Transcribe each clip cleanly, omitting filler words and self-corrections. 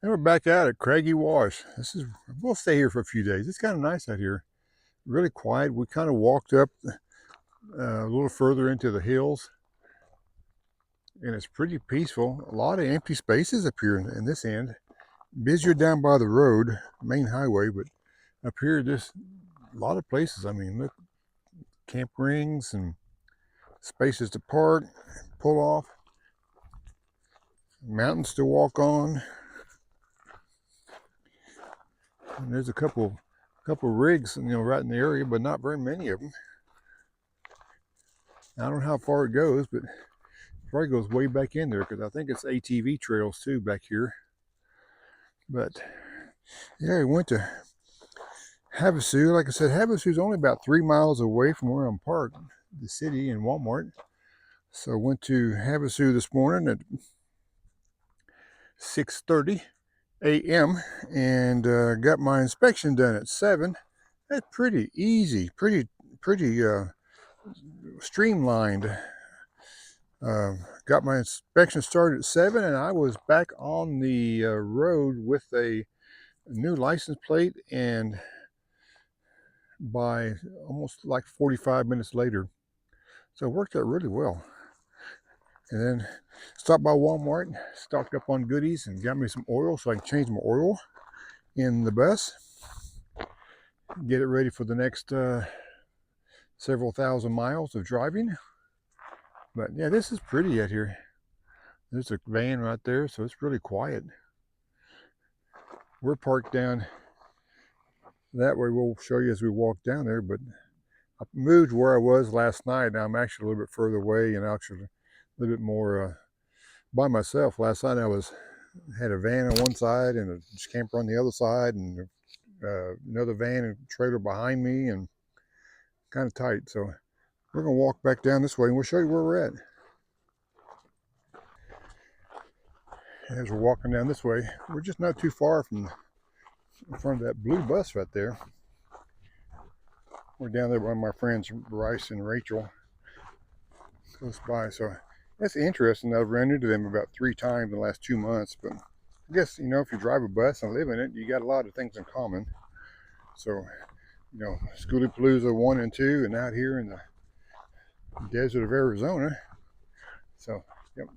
And we're back out at Craggy Wash. We'll stay here for a few days. It's kind of nice out here. Really quiet. We kind of walked up a little further into the hills, and it's pretty peaceful. A lot of empty spaces up here in this end. Busier down by the road, main highway, but up here, just a lot of places. I mean, look, camp rings and spaces to park, pull off, mountains to walk on. And there's a couple rigs, right in the area, but not very many of them. I don't know how far it goes, but it probably goes way back in there because I think it's ATV trails too back here. But yeah, we went to Havasu. Like I said, Havasu is only about 3 miles away from where I'm parked, the city and Walmart. So I went to Havasu this morning at 6:30 a.m. and got my inspection done at 7. That's pretty easy, pretty streamlined. Got my inspection started at 7, and I was back on the road with a new license plate, and by almost like 45 minutes later. So it worked out really well. And then stopped by Walmart, stocked up on goodies, and got me some oil so I can change my oil in the bus, get it ready for the next several thousand miles of driving. But yeah, this is pretty out here. There's a van right there, so it's really quiet. We're parked down that way. We'll show you as we walk down there, but I moved where I was last night. Now I'm actually a little bit further away and actually a little bit more by myself. Last night I had a van on one side and a camper on the other side, and another van and trailer behind me, and kind of tight. So we're gonna walk back down this way and we'll show you where we're at. As we're walking down this way, we're just not too far from in front of that blue bus right there. We're down there by my friends Bryce and Rachel close by. So that's interesting. I've run into them about 3 times in the last 2 months, but I guess, if you drive a bus and live in it, you got a lot of things in common. So, Schoolypalooza 1 and 2, and out here in the desert of Arizona. So, yep.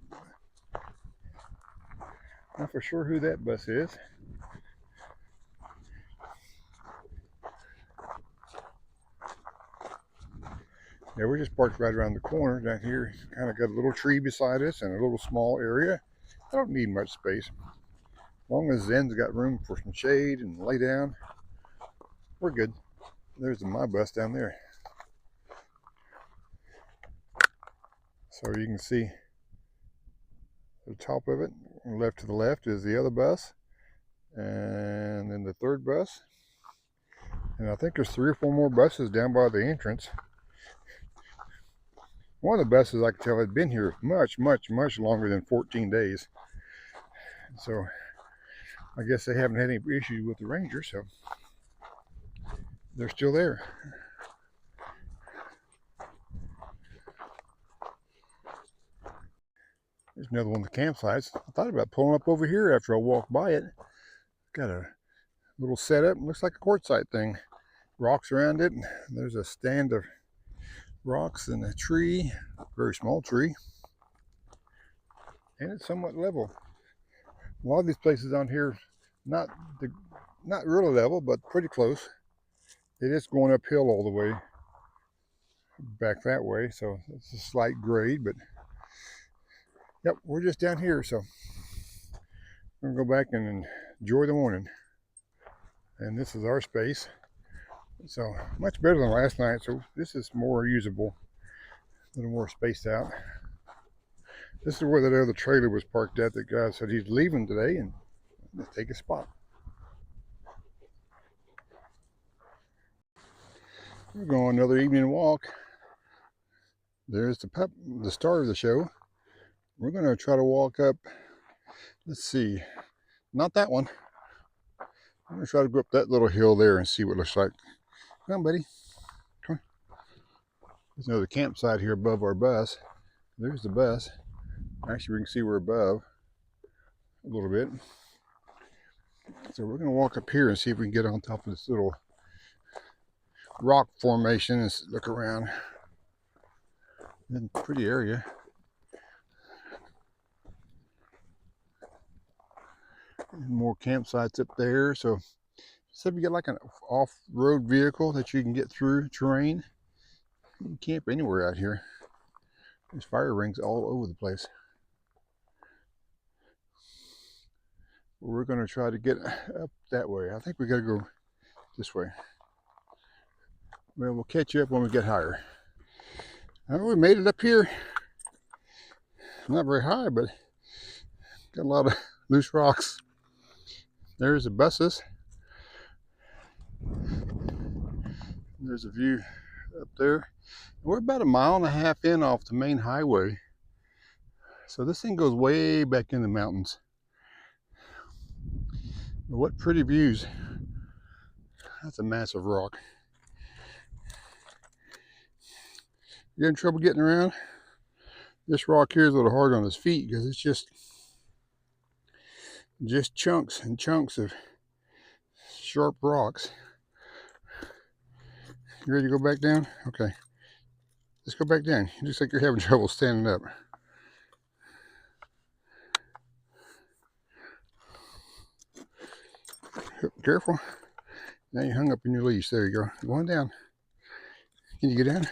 Not for sure who that bus is. Yeah, we're just parked right around the corner down here. Kind of got a little tree beside us and a little small area. I don't need much space. As long as Zen's got room for some shade and lay down, we're good. There's my bus down there. So you can see the top of it, left to the left is the other bus, and then the third bus. And I think there's 3 or 4 more buses down by the entrance. One of the buses, I can tell, had been here much longer than 14 days. So I guess they haven't had any issues with the Ranger, so they're still there. There's another one of the campsites. I thought about pulling up over here after I walked by it. Got a little setup, looks like a quartzsite thing. Rocks around it. There's a stand of rocks and a tree, a very small tree. And it's somewhat level. A lot of these places on here, not really level, but pretty close. It is going uphill all the way back that way, so it's a slight grade, but yep, we're just down here, so I'm gonna go back and enjoy the morning. And this is our space, so much better than last night. So this is more usable, a little more spaced out. This is where that other trailer was parked at. The guy said he's leaving today and let's take a spot. We're going another evening walk. There's the start of the show. We're going to try to walk up, let's see, not that one. I'm going to try to go up that little hill there and see what it looks like. Come on, buddy. Come on. There's another campsite here above our bus. There's the bus. Actually, we can see we're above a little bit. So we're going to walk up here and see if we can get on top of this little rock formation and look around. Pretty area. And more campsites up there. So if you get like an off-road vehicle that you can get through terrain, you can camp anywhere out here. There's fire rings all over the place. We're going to try to get up that way. I think we got to go this way. Well, we'll catch you up when we get higher. Oh, we made it up here. Not very high, but got a lot of loose rocks. There's the buses. There's a view up there. We're about 1.5 miles in off the main highway. So this thing goes way back in the mountains. But what pretty views. That's a massive rock. You having trouble getting around? This rock here is a little hard on his feet because it's just chunks and chunks of sharp rocks. You ready to go back down? Okay. Let's go back down. It looks like you're having trouble standing up. Careful. Now you hung up in your leash. There you go. Going down. Can you get down?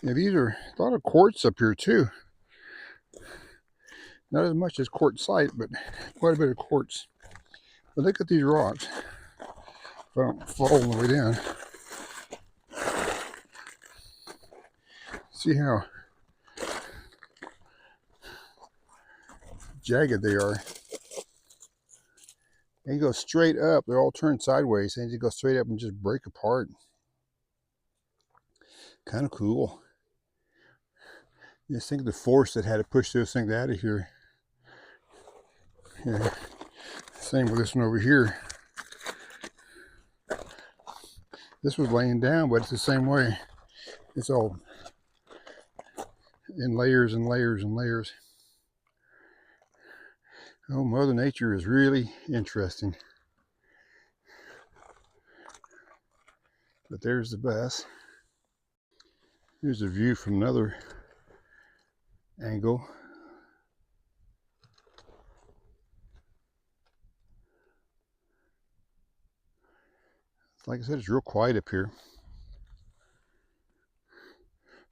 Yeah, these are a lot of quartz up here too. Not as much as Quartzsite, but quite a bit of quartz. But look at these rocks. If I don't fall all the way down. See how jagged they are. They go straight up. They're all turned sideways. And they go straight up and just break apart. Kind of cool. Just think of the force that had to push those things out of here. Yeah. Same with this one over here. This was laying down, but it's the same way. It's all in layers and layers and layers. Oh, Mother Nature is really interesting. But there's the bus. Here's a view from another angle. Like I said, it's real quiet up here.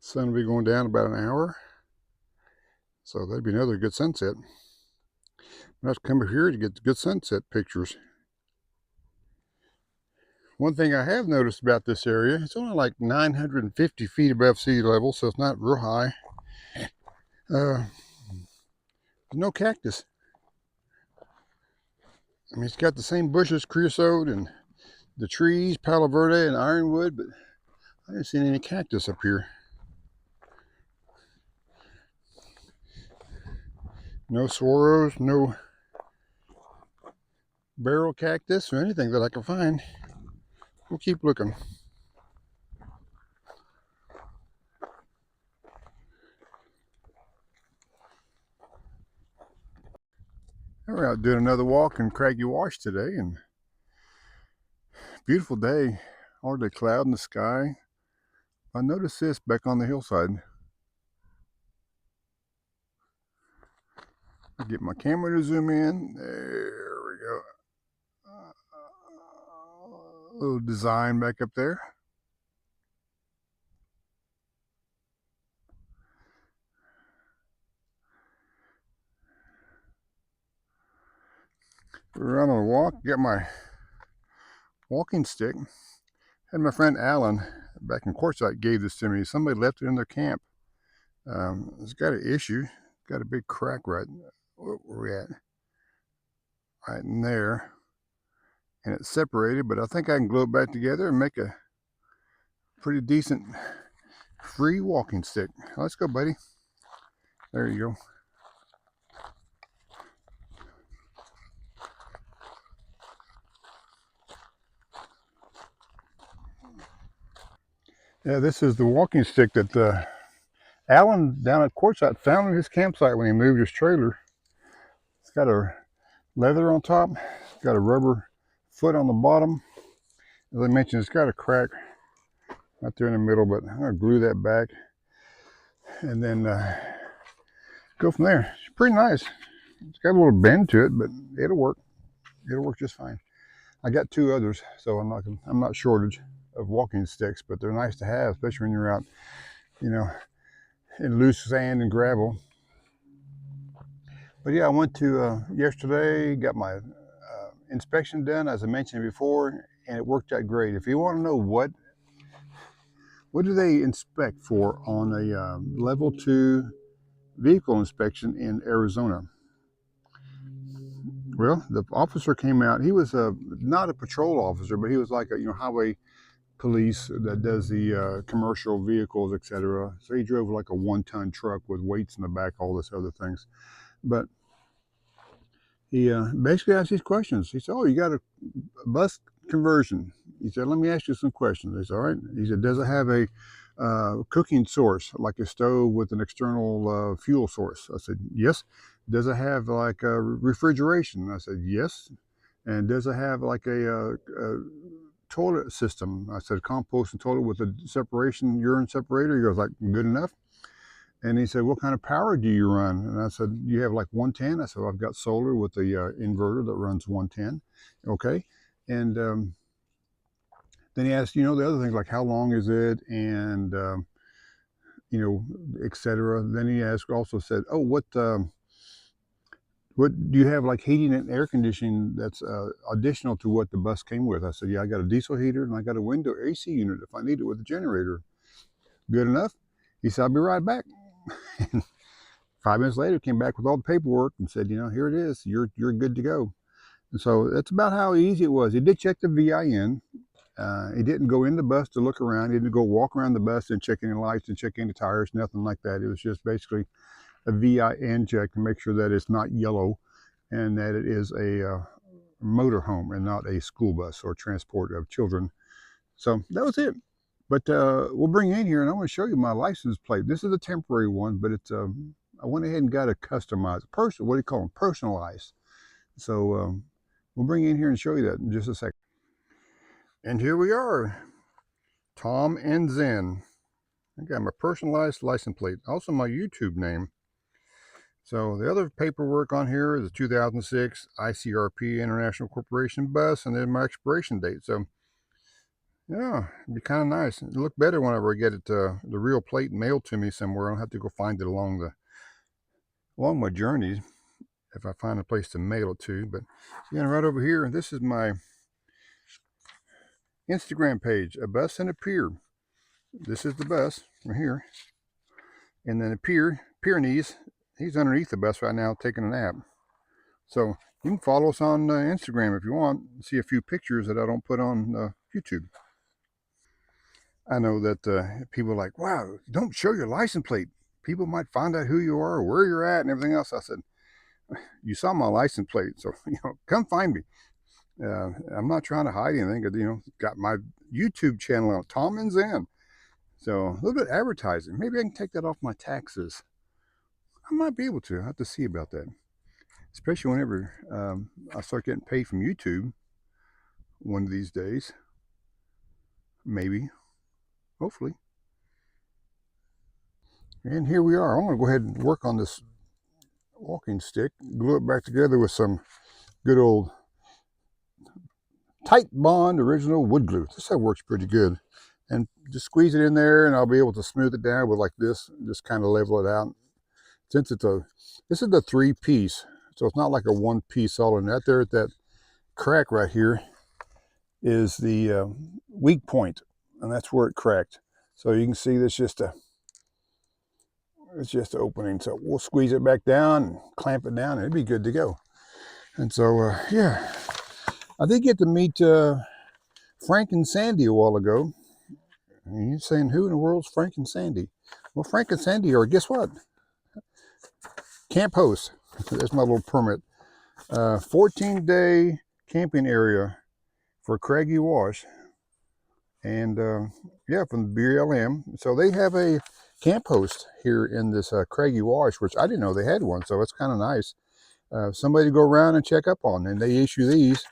Sun will be going down about an hour. So that'd be another good sunset. I have to come up here to get good sunset pictures. One thing I have noticed about this area, it's only like 950 feet above sea level, so it's not real high. No cactus. I mean, it's got the same bushes, creosote, and the trees, Palo Verde and ironwood, but I haven't seen any cactus up here. No swallows, no barrel cactus, or anything that I can find. We'll keep looking. We're out doing another walk in Craggy Wash today, and beautiful day. Hardly a cloud in the sky. I noticed this back on the hillside. I'll get my camera to zoom in. There we go. A little design back up there. We're out on a walk. Got my walking stick. Had my friend Alan back in Quartzsite gave this to me. Somebody left it in their camp. It's got an issue. Got a big crack right where we're at. Right in there. And it's separated, but I think I can glue it back together and make a pretty decent free walking stick. Let's go, buddy. There you go. Yeah, this is the walking stick that Alan down at Quartzsite found in his campsite when he moved his trailer. It's got a leather on top. It's got a rubber foot on the bottom. As I mentioned, it's got a crack right there in the middle, but I'm gonna glue that back and then go from there. It's pretty nice. It's got a little bend to it, but it'll work. It'll work just fine. I got two others, so I'm not shortage of walking sticks, but they're nice to have, especially when you're out, you know, in loose sand and gravel. But yeah, I went to yesterday, got my inspection done, as I mentioned before, and it worked out great. If you want to know what do they inspect for on a level 2 vehicle inspection in Arizona? Well, the officer came out. He was not a patrol officer, but he was like a highway police that does the commercial vehicles, etc. So he drove like a 1-ton truck with weights in the back, all this other things. But he basically asked these questions. He said, "Oh, you got a bus conversion?" He said, "Let me ask you some questions." I said, "All right." He said, "Does it have a cooking source, like a stove with an external fuel source?" I said, "Yes." "Does it have like a refrigeration?" I said, "Yes." "And does it have like a toilet system?" I said, "Compost and toilet with a separation, urine separator?" He goes, "Like, good enough." And he said, "What kind of power do you run?" And I said, "You have like 110?" I said, "I've got solar with the inverter that runs 110. Okay. And then he asked, the other things like how long is it and, etc. Then he also said, "Oh, what do you have like heating and air conditioning that's additional to what the bus came with?" I said, "Yeah, I got a diesel heater and I got a window AC unit if I need it with a generator." "Good enough?" He said, "I'll be right back." 5 minutes later, came back with all the paperwork and said, "Here it is. You're good to go." And so that's about how easy it was. He did check the VIN. He didn't go in the bus to look around. He didn't go walk around the bus and check any lights and check any tires, nothing like that. It was just basically a VIN check to make sure that it's not yellow and that it is a motor home and not a school bus or transport of children. So that was it. But we'll bring you in here and I want to show you my license plate. This is a temporary one, but it's I went ahead and got it customized, what do you call them, personalized. So we'll bring you in here and show you that in just a second. And here we are, TomandZen. I got my personalized license plate, also my YouTube name. So the other paperwork on here is a 2006 ICRP International Corporation bus, and then my expiration date. So yeah, it'd be kind of nice. It'd look better whenever I get it the real plate mailed to me somewhere. I don't have to go find it along my journeys if I find a place to mail it to. But again, right over here, this is my Instagram page, A Bus and a Pier. This is the bus right here. And then the Pyrenees, he's underneath the bus right now taking a nap. So you can follow us on Instagram if you want, see a few pictures that I don't put on YouTube. I know that people are like, "Wow, don't show your license plate. People might find out who you are, or where you're at, and everything else." I said, "You saw my license plate, so come find me." I'm not trying to hide anything. Got my YouTube channel on TomandZen. So a little bit of advertising. Maybe I can take that off my taxes. I might be able to. I have to see about that. Especially whenever I start getting paid from YouTube one of these days. Maybe. Hopefully. And here we are. I'm going to go ahead and work on this walking stick. Glue it back together with some good old Tight Bond original wood glue. This stuff works pretty good. And just squeeze it in there and I'll be able to smooth it down with like this. Just kind of level it out. Since this is the 3-piece. So it's not like a 1-piece solid. Right there at that crack right here is the weak point, and that's where it cracked. So you can see it's just an opening. So we'll squeeze it back down and clamp it down and it'd be good to go. And so yeah, I did get to meet Frank and Sandy a while ago. And you're saying, who in the world's Frank and Sandy? Well, Frank and Sandy are, guess what? Camp hosts. There's my little permit. 14-day camping area for Craggy Wash. And yeah, from the BLM. So they have a camp host here in this Craggy Wash, which I didn't know they had one. So it's kind of nice. somebody to go around and check up on. And they issue these,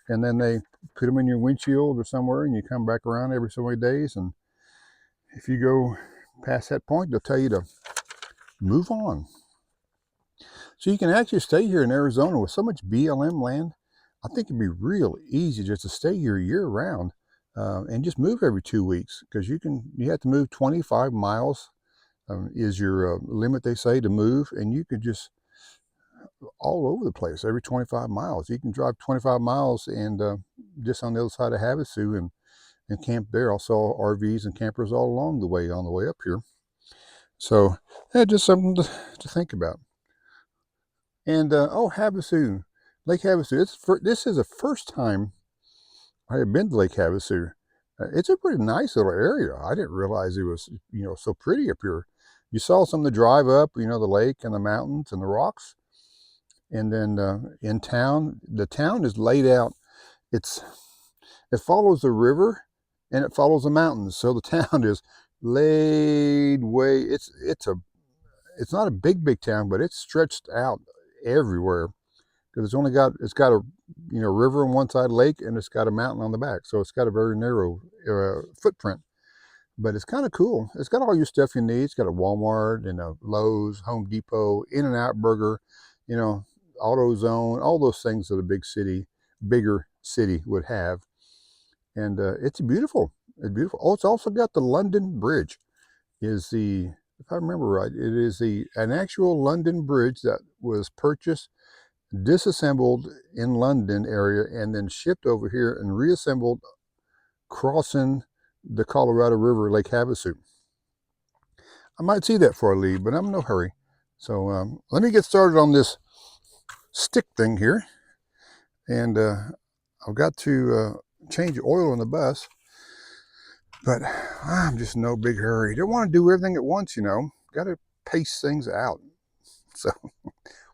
and then they put them in your windshield or somewhere, and you come back around every so many days. And if you go past that point, they'll tell you to move on. So you can actually stay here in Arizona with so much BLM land. I think it'd be real easy just to stay here year round, and just move every 2 weeks, because you have to move 25 miles is your limit, they say, to move, and you could just all over the place every 25 miles. You can drive 25 miles and just on the other side of Havasu and camp there. I saw RVs and campers all along the way on the way up here. So yeah, just something to think about. And oh, Havasu, Lake Havasu. This is the first time I have been to Lake Havasu. It's a pretty nice little area. I didn't realize it was, so pretty up here. You saw some of the drive up, the lake and the mountains and the rocks. And then in town, the town is laid out. It follows the river and it follows the mountains. So the town is laid way. It's not a big town, but it's stretched out everywhere, because it's got a river on one side, lake, and it's got a mountain on the back. So it's got a very narrow footprint, but it's kind of cool. It's got all your stuff you need. It's got a Walmart and a Lowe's, Home Depot, In-N-Out Burger, AutoZone, all those things that a bigger city would have. And it's beautiful. It's beautiful. Oh, it's also got the London Bridge. If I remember right, it is an actual London Bridge that was purchased, disassembled in London area, and then shipped over here and reassembled, crossing the Colorado River, Lake Havasu. I might see that before I leave, but I'm in no hurry. So let me get started on this stick thing here. And I've got to change the oil on the bus, but I'm just in no big hurry. Don't want to do everything at once, Got to pace things out. So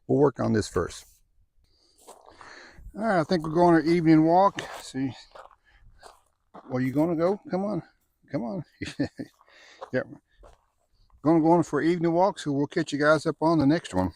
we'll work on this first. All right, I think we're going on our evening walk. See, well, you going to go? Come on. Yeah, going to go on for an evening walk, so we'll catch you guys up on the next one.